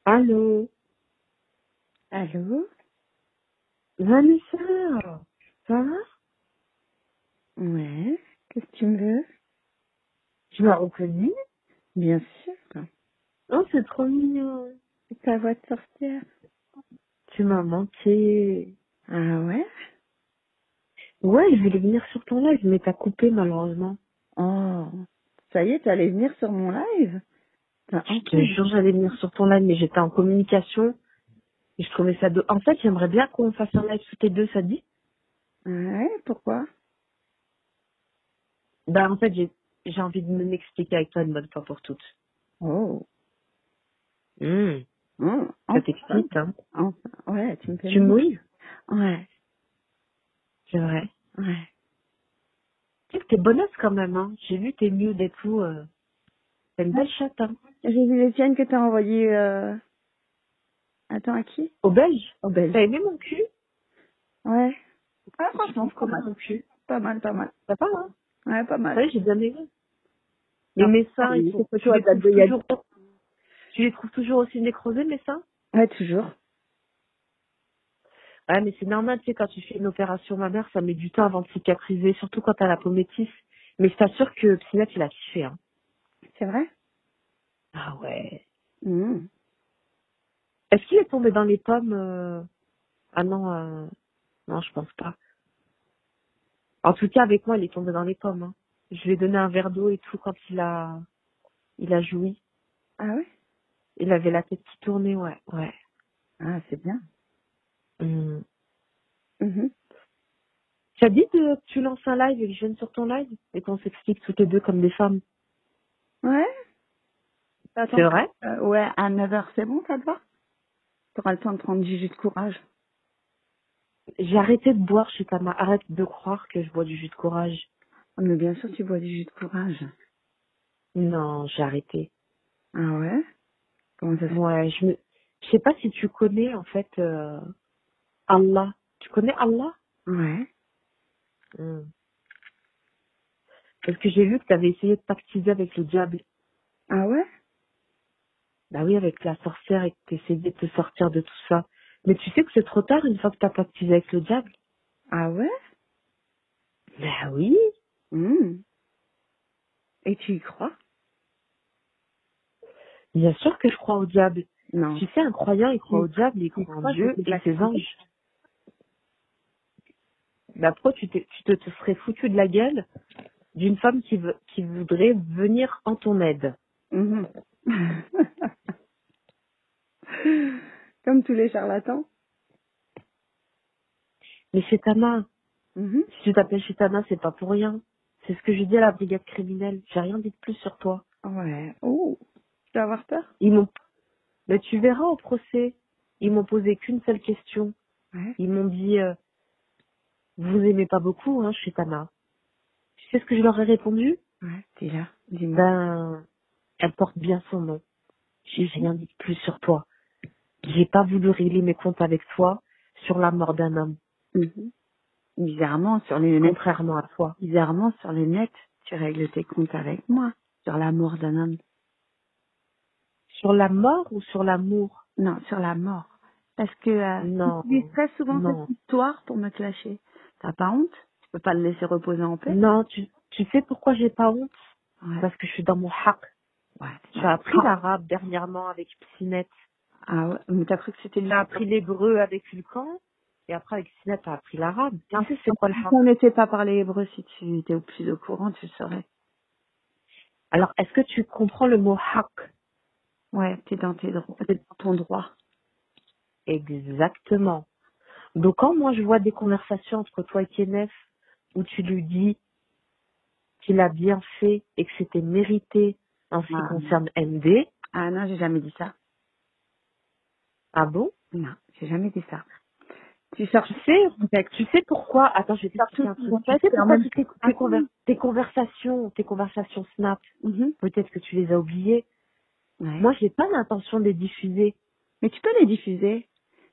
Allô, Allô? Vanessa, ça va? Ouais, qu'est-ce que tu me veux? Tu m'as reconnu? Bien sûr. Oh, c'est trop mignon. C'est ta voix de sorcière. Tu m'as manqué. Ah ouais? Ouais, je voulais venir sur ton live, mais t'as coupé malheureusement. Oh, ça y est, t'allais venir sur mon live? T'as Je te enfin... jure, j'allais venir sur ton live, mais j'étais en communication et je trouvais ça En fait, j'aimerais bien qu'on fasse un live tous les deux, ça te dit? Ouais, pourquoi? Bah, en fait, j'ai envie de m'expliquer avec toi une bonne fois pour toutes. Oh, Hmm, ça enfin, t'excite, hein? enfin, ouais, tu me fais Tu mal. mouilles? Ouais, C'est vrai. ouais. Tu sais que t'es bonneuse quand même, hein? J'ai vu tes nudes et tout. T'as une belle chatte, hein? J'ai vu les tiennes que t'as envoyées, attends, à qui? Au belge? Au Belge. T'as aimé mon cul? Ouais. Ah, Tu franchement, trouves pas comment mal. mon cul? Pas mal, pas mal. Ça va, hein? Ouais, pas mal. Ouais, j'ai bien aimé. Mais Non, mes seins, ils oui, sont, ces photos, elles datent d'il y a... tu les trouves toujours aussi nécrosés, mes seins? Ouais, toujours. Ouais, mais c'est normal, tu sais, quand tu fais une opération mammaire, ça met du temps avant de cicatriser, surtout quand t'as la peau métisse. Mais je t'assure que Psynet, il a kiffé, hein. C'est vrai? Ah ouais. Mmh. Est-ce qu'il est tombé dans les pommes, Ah non, non, je pense pas. En tout cas, avec moi, il est tombé dans les pommes, hein. Je lui ai donné un verre d'eau et tout quand il a joui. Ah ouais? Il avait la tête qui tournait, ouais, ouais. Ah, c'est bien. Hum. Mhm. Ça dit que tu lances un live et que je vienne sur ton live et qu'on s'explique toutes les deux comme des femmes. Ouais? C'est Attends. vrai? Ouais, à 9h, c'est bon, ça te va? T'auras le temps de prendre du jus de courage. J'ai arrêté de boire chez ta mère. Arrête de croire que je bois du jus de courage. Ah, mais bien sûr, tu bois du jus de courage. Non, j'ai arrêté. Ah ouais? Comment ça se fait? Ouais, je sais pas si tu connais, en fait, Allah. Tu connais Allah? Ouais. Hum. Parce que j'ai vu que tu avais essayé de pactiser avec le diable. Ah ouais? Bah oui, avec la sorcière et que t'essayais de te sortir de tout ça. Mais tu sais que c'est trop tard une fois que t'as pactisé avec le diable. Ah ouais? Bah oui. Mmh. Et tu y crois? Bien sûr que je crois au diable. Non. Tu sais, un croyant, il croit Tu au diable, il y croit en crois, je vais Dieu te et ses l'activer. anges. Mais après, tu te serais foutu de la gueule d'une femme qui voudrait venir en ton aide. Mhm. Comme tous les charlatans. Mais Chétana, Mhm. si tu t'appelles Chétana, c'est pas pour rien. C'est ce que j'ai dit à la brigade criminelle. J'ai rien dit de plus sur toi. Ouais. Oh. Tu vas avoir peur? Ils m'ont, mais tu verras au procès. Ils m'ont posé qu'une seule question. Ouais. Ils m'ont dit, vous aimez pas beaucoup, hein, Chétana. Tu sais ce que je leur ai répondu? Ouais. Dis-là. Dis-moi. Ben, elle porte bien son nom. J'ai rien dit de plus sur toi. J'ai pas voulu régler mes comptes avec toi sur la mort d'un homme, Mhm. Bizarrement, sur les nets, contrairement à toi. bizarrement, sur les nets, tu règles tes comptes avec moi. Sur la mort d'un homme. Sur la mort ou sur l'amour? Non, sur la mort. Parce que tu Non, utilises très souvent cette non, histoire pour me clasher. T'as pas honte? Tu peux pas le laisser reposer en paix? non, tu sais pourquoi j'ai pas honte? Ouais. Parce que je suis dans mon haq. Ouais. J'ai Non. appris l'arabe dernièrement avec Psinette. Ah ouais. Mais t'as cru que c'était J'ai appris l'hébreu avec Ulcan. Et après avec Psinette, t'as appris l'arabe. Tu sais c'est quoi le Si haq? on n'était pas parlé hébreu, si tu étais au plus au courant, tu le saurais. Alors, est-ce que tu comprends le mot haq? Ouais, t'es dans tes droits, t'es dans ton droit. Exactement. Donc quand moi je vois des conversations entre toi et Kenneth où tu lui dis qu'il a bien fait et que c'était mérité en ce qui Ah, concerne MD, ah non, j'ai jamais dit ça. ah bon? Non, j'ai jamais dit ça. Tu sors Tu tout sais, le contexte. tu sais pourquoi, attends, je vais Tu sors t'expliquer tout un le truc. Tu contexte sais et en pourquoi même toutes temps. tes conversations Snap, Mhm. peut-être que tu les as oubliées. Ouais. Moi, j'ai pas l'intention de les diffuser. Mais tu peux les diffuser.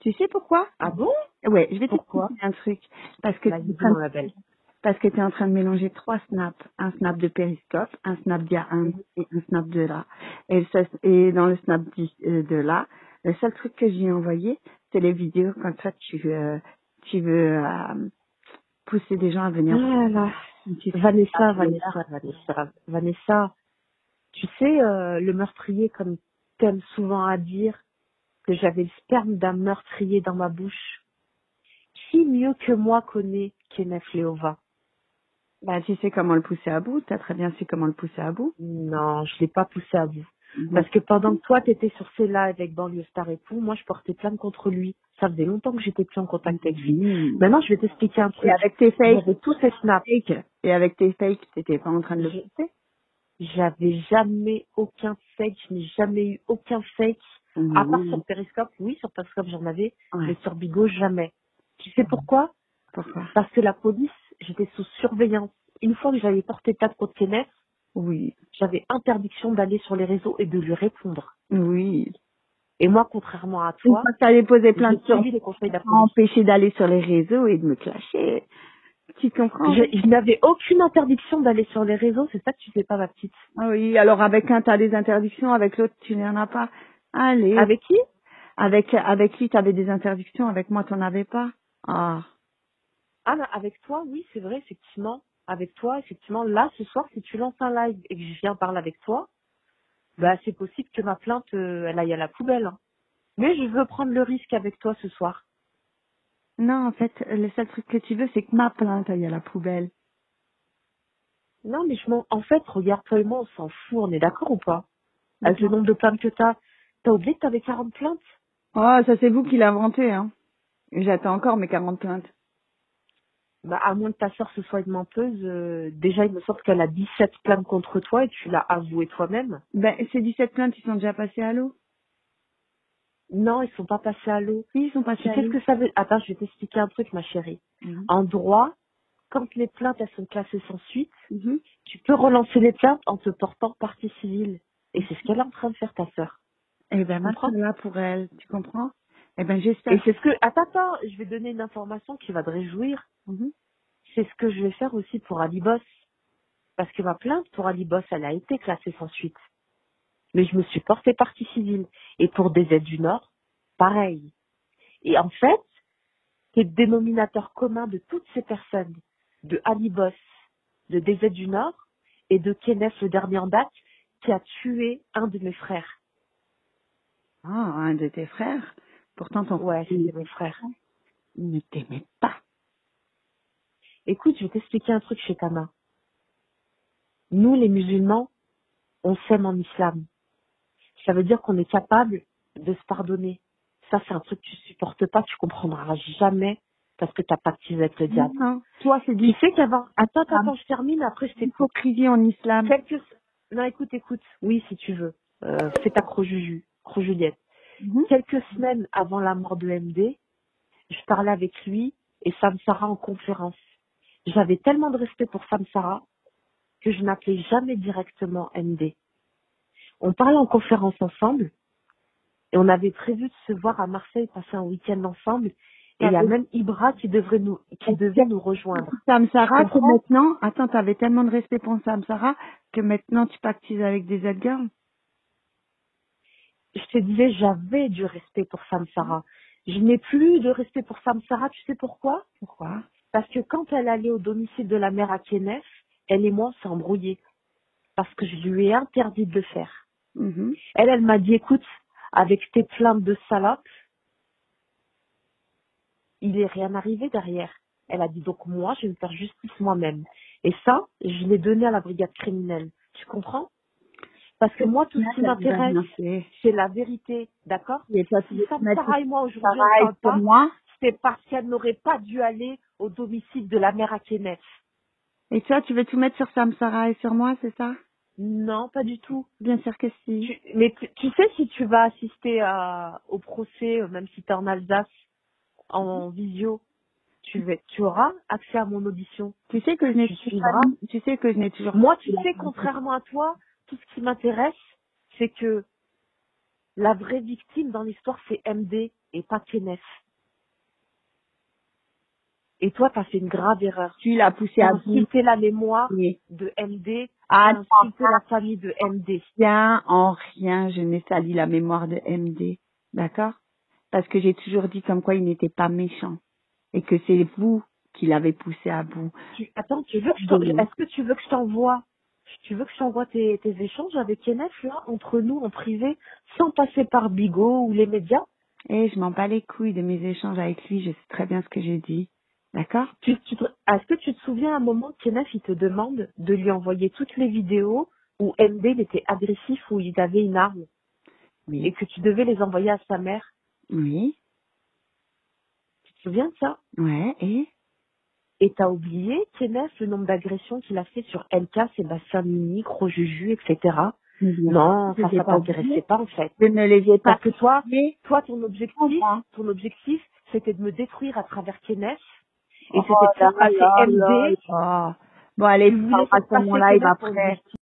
Tu sais pourquoi? Ah bon? Ouais, je vais t'expliquer Pourquoi? un truc. Parce que Vas-y, dis-moi, ma belle. tu es en train de mélanger trois snaps. Un snap de périscope, un snap d'il y a un Mhm. et un snap de là. Et dans le snap de là, Le seul truc que j'ai envoyé, c'est les vidéos quand toi tu veux pousser des gens à venir. Ah là, Vanessa, tu sais, le meurtrier, comme t'aimes souvent à dire, que j'avais le sperme d'un meurtrier dans ma bouche. Qui mieux que moi connaît Kenneth Leova? Bah, tu sais comment le pousser à bout. T'as très bien su comment le pousser à bout. Non, je l'ai pas poussé à bout. Mhm. Parce que pendant que toi, t'étais sur ces lives avec Banlieue Star et tout, moi, je portais plainte contre lui. Ça faisait longtemps que j'étais plus en contact avec lui. Mhm. Maintenant, je vais t'expliquer un Et truc. avec tes fakes, J'avais tous ces snaps. t'étais pas en train de le J'ai- pousser. J'avais jamais aucun fake, je n'ai jamais eu aucun fake. À part Mhm. sur Periscope, oui, sur Periscope j'en avais, mais Ouais. sur Bigo, jamais. Tu sais pourquoi? Pourquoi? Parce que la police, j'étais sous surveillance. Une fois que j'avais porté plainte contre Kenneth, Oui. j'avais interdiction d'aller sur les réseaux et de lui répondre. Oui. Et moi, contrairement à Une toi, fois que t'allais poser j'ai plainte sur suivi les conseils de la police. empêcher d'aller sur les réseaux et de me clasher. Tu comprends? Je n'avais aucune interdiction d'aller sur les réseaux, c'est ça que tu sais pas, ma petite. Ah oui, alors avec un, t'as des interdictions, avec l'autre, tu n'en as pas. Allez. Avec qui? Avec qui t'avais des interdictions, avec moi, t'en avais pas. Ah. Ah, mais avec toi, oui, c'est vrai, effectivement. Avec toi, effectivement, là, ce soir, si tu lances un live et que je viens parler avec toi, bah, c'est possible que ma plainte, elle aille à la poubelle. Hein. Mais je veux prendre le risque avec toi ce soir. Non, en fait, le seul truc que tu veux, c'est que ma plainte aille à la poubelle. Non, mais en fait, regarde, toi et moi, on s'en fout, on est d'accord ou pas? Avec le D'accord. nombre de plaintes que t'as oublié que t'avais 40 plaintes? Oh, ça c'est vous qui l'avez inventé, hein. Et j'attends encore mes 40 plaintes. Bah, à moins que ta sœur se soit une menteuse, déjà, il me semble qu'elle a 17 plaintes contre toi et tu l'as avoué toi-même. Ben, ces 17 plaintes, ils sont déjà passés à l'eau. Non, ils sont pas passés à l'eau. Oui, ils sont Tu passés à sais ce l'eau. que ça veut... Attends, je vais t'expliquer un truc, ma chérie. Mhm. En droit, quand les plaintes, elles sont classées sans suite, Mhm. tu peux relancer les plaintes en te portant partie civile. Et c'est ce qu'elle est en train de faire, ta sœur. Eh ben, Tu maintenant, comprends? là, pour elle, tu comprends? Eh ben, Et j'espère. c'est ce que... Attends, je vais donner une information qui va te réjouir. Mhm. C'est ce que je vais faire aussi pour Ali Boss. Parce que ma plainte pour Ali Boss, elle a été classée sans suite. Mais je me suis portée partie civile. Et pour DZ du Nord, pareil. Et en fait, c'est le dénominateur commun de toutes ces personnes, de Ali Boss, de DZ du Nord et de Kenneth, le dernier en date, qui a tué un de mes frères. Ah, un de tes frères. Pourtant, ton frère, Ouais, c'était mes frères. il ne t'aimait pas. Écoute, je vais t'expliquer un truc chez Tama. Nous, les musulmans, on s'aime en islam. Ça veut dire qu'on est capable de se pardonner. Ça, c'est un truc que tu supportes pas, tu comprendras jamais parce que t'as pactisé avec le diable. Non. Toi, c'est Tu du sais qu'avant... islam. Attends, je termine, après je t'écoute. Hypocrisie en islam. Non, écoute. Oui, si tu veux. Fais ta crojuliette. Mhm. Quelques semaines avant la mort de MD, je parlais avec lui et Sam Sarah en conférence. J'avais tellement de respect pour Sam Sarah que je n'appelais jamais directement MD. On parlait en conférence ensemble et on avait prévu de se voir à Marseille, passer un week-end ensemble. Et il y a même Ibra qui devait nous rejoindre. Sam Tu Sarah, que comprends? maintenant, attends, t'avais tellement de respect pour Sam Sarah que maintenant tu pactises avec des Edgar. Je te disais, j'avais du respect pour Sam Sarah. Je n'ai plus de respect pour Sam Sarah. Tu sais pourquoi? Pourquoi? Parce que quand elle allait au domicile de la mère à Kenneth, elle et moi, on s'est embrouillés. Parce que je lui ai interdit de le faire. Mhm. Elle m'a dit, écoute, avec tes plaintes de salope, il est rien arrivé derrière. Elle a dit, donc moi, je vais me faire justice moi-même. Et ça, je l'ai donné à la brigade criminelle. Tu comprends? Parce que moi, tout ce qui m'intéresse, c'est la vérité. D'accord? Et toi, tu Si veux te Sam mettre Sarah et moi, aujourd'hui, on ne pareil parle pour pas, moi. c'est parce qu'elle n'aurait pas dû aller au domicile de la mère à Kenneth. Et toi, tu veux tout mettre sur Sam Sarah et sur moi, c'est ça? Non, pas du tout. Bien sûr que si. Mais tu sais, si tu vas assister au procès, même si tu es en Alsace, en visio, tu auras accès à mon audition. Tu sais que je n'ai Tu toujours suivras. pas, tu sais que je n'ai toujours Moi, pas tu sais, contrairement à toi, tout ce qui m'intéresse, c'est que la vraie victime dans l'histoire, c'est MD et pas Kenneth. Et toi, tu as fait une grave erreur. tu l'as poussé Tu as à bout. insulté la mémoire Oui. de MD, tu Ah, as insulté la famille de MD. rien, en rien, je n'ai sali la mémoire de MD. D'accord? Parce que j'ai toujours dit comme quoi il n'était pas méchant. Et que c'est vous qui l'avez poussé à bout. Attends, est-ce que tu veux que je t'envoie tes échanges avec Kenneth, là, entre nous, en privé, sans passer par Bigot ou les médias? Et je m'en bats les couilles de mes échanges avec lui, je sais très bien ce que j'ai dit. D'accord? Est-ce que tu te souviens à un moment, Kenneth, il te demande de lui envoyer toutes les vidéos où MD, il était agressif, où il avait une arme, Oui. et que tu devais les envoyer à sa mère? Oui. Tu te souviens de ça? Ouais, et? Et t'as oublié, Kenneth, le nombre d'agressions qu'il a fait sur LK, Sébastien Mini, Gros Juju, etc. Non, Je ça, les ai ça pas t'intéressait oubliés. pas, en fait. Je ne les ai pas Parce que toi, oubliés. ton objectif, c'était de me détruire à travers Kenneth, et Oh c'était de là faire passer là là MD. là. Bon, allez, Tu tu voulais parles à faire ce passer moment-là, il Kenneth va pour une après. victime.